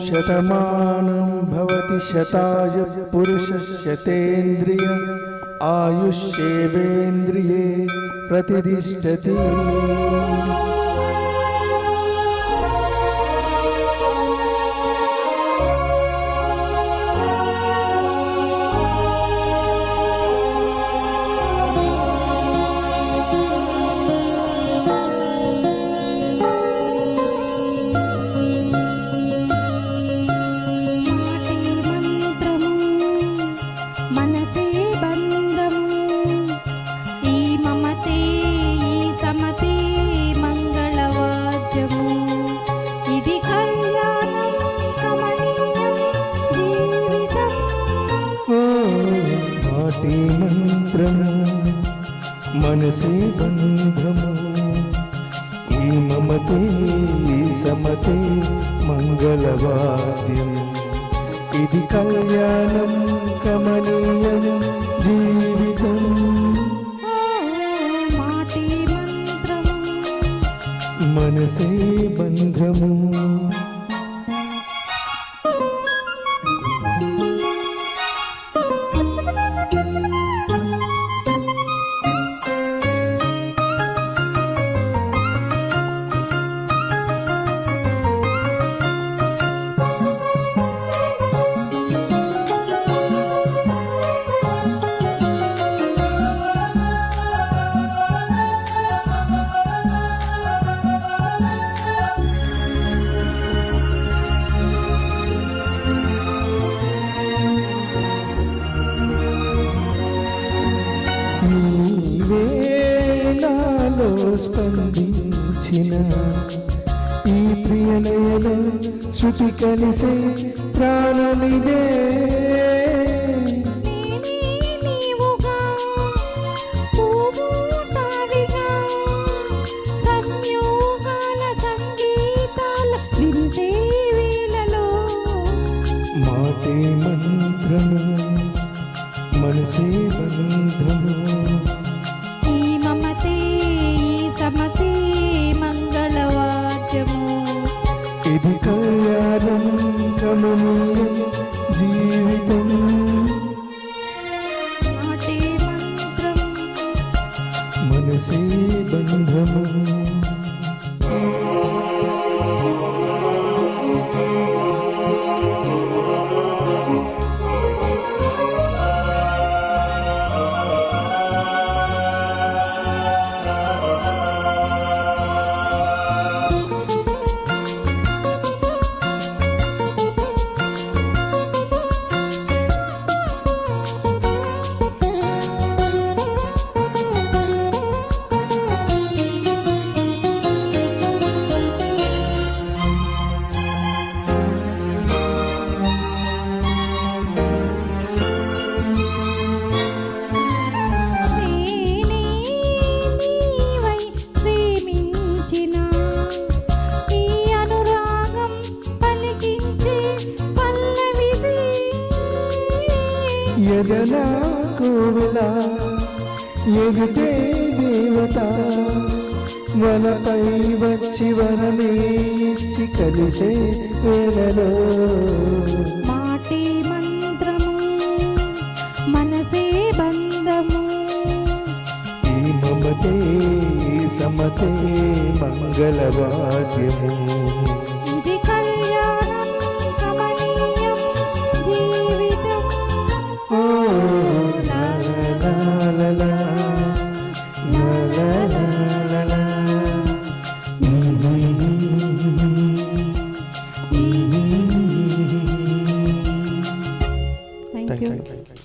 शतमानं भवति शताय पुरुषः शतेन्द्रिय आयुष्येवेन्द्रिये प्रतिष्ठति। మంత్రము మనసే బంధము ఈ మమతే ఈ సమతే మంగళవాద్యం ఇది కళ్యాణం కమనీయం జీవితం। మాటే మంత్రము మనసే బంధము నాలో స్పందించిన ఈ ప్రియలయలో శృతి కలిసే ప్రాణమిదే। మాటే మంత్రము మనసే బంధము సమతే మంగళవాద్యము ఇది కళ్యాణం కమనీయం జీవితం। మాటే మంత్రం మనసే బంధము ఎదనా కోవెల ఎదుటే దేవత వలపై వచ్చి వరమే ఇచ్చి కలిసే వేళలో మాటే మంత్రము మనసే బంధము ఈ మమతే ఈ సమతే మంగళవాద్యము ఇది కళ్యాణం కమనీయం జీవితం। Thank you.